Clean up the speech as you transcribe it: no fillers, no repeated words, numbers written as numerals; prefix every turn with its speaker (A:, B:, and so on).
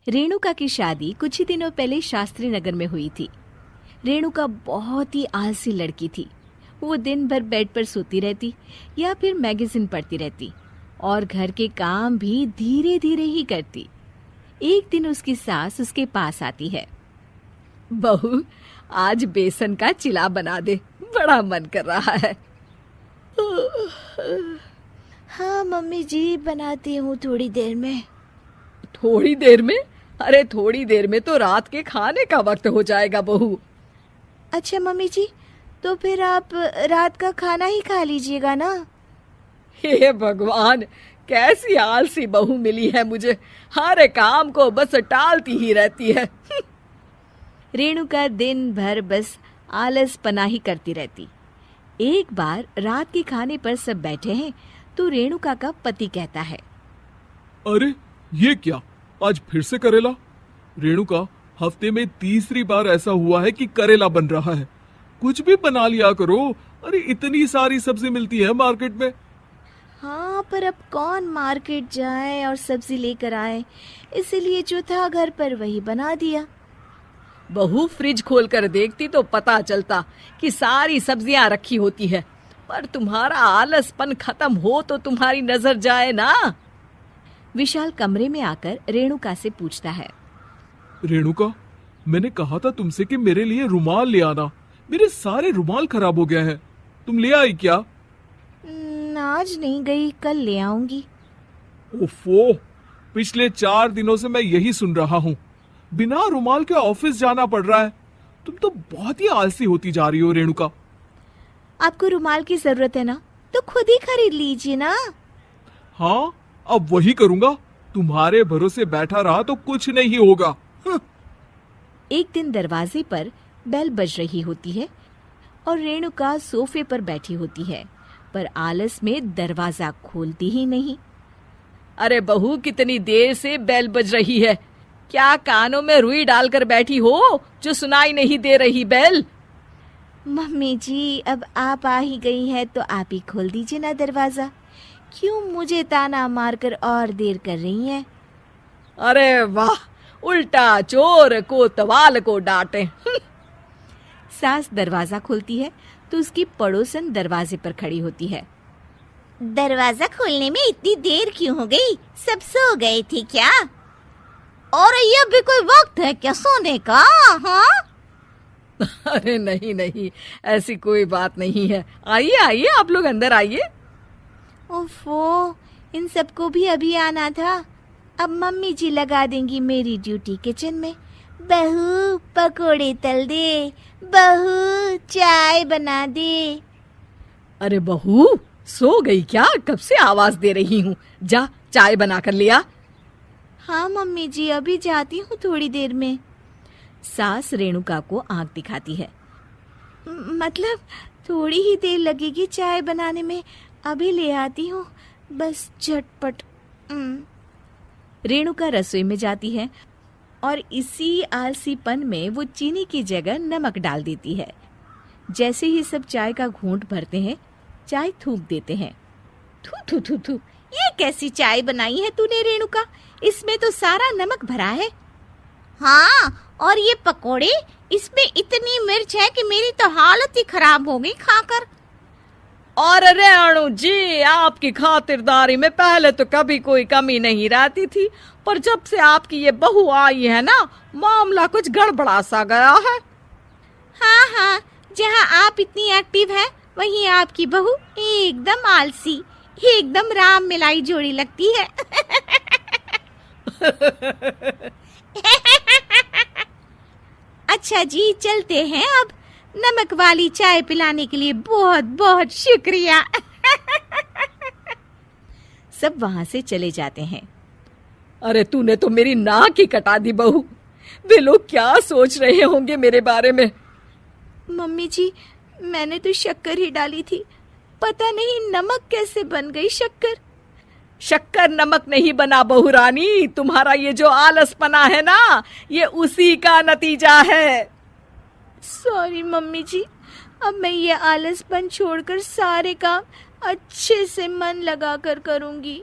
A: रेणुका की शादी कुछ ही दिनों पहले शास्त्री नगर में हुई थी। रेणुका बहुत ही आलसी लड़की थी। वो दिन भर बेड पर सोती रहती या फिर मैगजीन पढ़ती रहती और घर के काम भी धीरे धीरे ही करती। एक दिन उसकी सास उसके पास आती है। बहू, आज बेसन का चिला बना दे, बड़ा मन कर रहा है।
B: हाँ मम्मी जी, बनाती हूँ थोड़ी देर में।
C: थोड़ी देर में? अरे थोड़ी देर में तो रात के खाने का वक्त हो जाएगा बहू।
B: अच्छा मम्मी जी, तो फिर आप रात का खाना ही खा लीजिएगा ना।
C: हे भगवान, कैसी आलसी बहू मिली है मुझे, हर काम को बस टालती ही रहती है।
A: रेणुका दिन भर बस आलस पना ही करती रहती। एक बार रात के खाने पर सब बैठे हैं तो रेणुका का पति कहता है,
D: अरे ये क्या, आज फिर से करेला? रेणुका, हफ्ते में तीसरी बार ऐसा हुआ है कि करेला बन रहा है। कुछ भी बना लिया करो। अरे इतनी सारी सब्जी मिलती है मार्केट में।
B: हाँ, पर अब कौन मार्केट जाए और सब्जी लेकर आए, इसलिए जो था घर पर वही बना दिया।
C: बहू, फ्रिज खोल कर देखती तो पता चलता कि सारी सब्जियां रखी होती है, पर तुम्हारा आलसपन खत्म हो तो तुम्हारी नजर जाए ना।
A: विशाल कमरे में आकर रेणुका से पूछता है,
D: रेणुका, मैंने कहा था तुमसे कि मेरे लिए रुमाल ले आना। मेरे सारे रुमाल खराब हो गए हैं। तुम ले आई क्या?
B: आज नहीं गई, कल ले आऊंगी।
D: ओफो, पिछले 4 दिनों से मैं यही सुन रहा हूँ। बिना रुमाल के ऑफिस जाना पड़ रहा है। तुम तो बहुत ही आलसी होती जा रही हो रेणुका।
B: आपको रुमाल की जरूरत है ना, तो खुद ही खरीद लीजिए ना।
D: हाँ, अब वही करूंगा। तुम्हारे भरोसे बैठा रहा तो कुछ नहीं होगा।
A: एक दिन दरवाजे पर बेल बज रही होती है और रेणुका सोफे पर बैठी होती है, पर आलस में दरवाजा खोलती ही नहीं।
C: अरे बहू, कितनी देर से बेल बज रही है? क्या कानों में रुई डालकर बैठी हो जो सुनाई नहीं दे रही बेल?
B: मम्मी जी, अब आप आ ही गई हैं तो आप ही खोल दीजिए ना दरवाजा। क्यों मुझे ताना मारकर और देर कर रही हैं?
C: अरे वाह, उल्टा चोर को तवाल को डांटे।
A: सास दरवाजा खोलती है तो उसकी पड़ोसन दरवाजे पर खड़ी होती है।
B: दरवाजा खोलने में इतनी देर क्यों हो गई? सब सो गए थे क्या? और ये भी कोई वक्त है क्या सोने का? हाँ?
C: अरे नहीं नहीं, ऐसी कोई बात नहीं है। आइए आइए, आप लोग अंदर आइए।
B: ओफो, इन सबको भी अभी आना था। अब मम्मी जी लगा देंगी मेरी ड्यूटी किचन में। बहू पकोड़े तल दे, बहू चाय बना दे।
C: अरे बहू, सो गई क्या? कब से आवाज दे रही हूँ, जा चाय बना कर लिया।
B: हाँ मम्मी जी, अभी जाती हूँ थोड़ी देर में।
A: सास रेणुका को आंख दिखाती है।
B: मतलब थोड़ी ही देर लगेगी चाय बनाने में, अभी ले आती हूँ, बस झटपट।
A: रेणुका रसोई में जाती है और इसी आलसीपन में वो चीनी की जगह नमक डाल देती है। जैसे ही सब चाय का घूंट भरते हैं, चाय थूक देते हैं।
B: थू थू थू थू, ये कैसी चाय बनाई है तूने रेणुका? इसमें तो सारा नमक भरा है। हाँ, और ये पकोड़े, इसमें इतनी मिर्च है कि मेरी तो हालत ही खराब हो गई खाकर।
C: और रेणु जी, आपकी खातिरदारी में पहले तो कभी कोई कमी नहीं रहती थी, पर जब से आपकी ये बहू आई है ना, मामला कुछ गड़बड़ा सा गया है।
B: हाँ हाँ, जहाँ आप इतनी एक्टिव हैं, वहीं आपकी बहू एकदम आलसी, एकदम राम मिलाई जोड़ी लगती है। अच्छा जी, चलते हैं अब। नमक वाली चाय पिलाने के लिए बहुत बहुत शुक्रिया।
A: सब वहां से चले जाते हैं।
C: अरे तूने तो मेरी नाक ही कटा दी बहू। वे लोग क्या सोच रहे होंगे मेरे बारे में?
B: मम्मी जी, मैंने तो शक्कर ही डाली थी, पता नहीं नमक कैसे बन गई शक्कर।
C: शक्कर नमक नहीं बना बहू रानी, तुम्हारा ये जो आलसपना है ना, ये उसी का नतीजा है।
B: सॉरी मम्मी जी, अब मैं ये आलसपन छोड़कर सारे काम अच्छे से मन लगाकर करूंगी।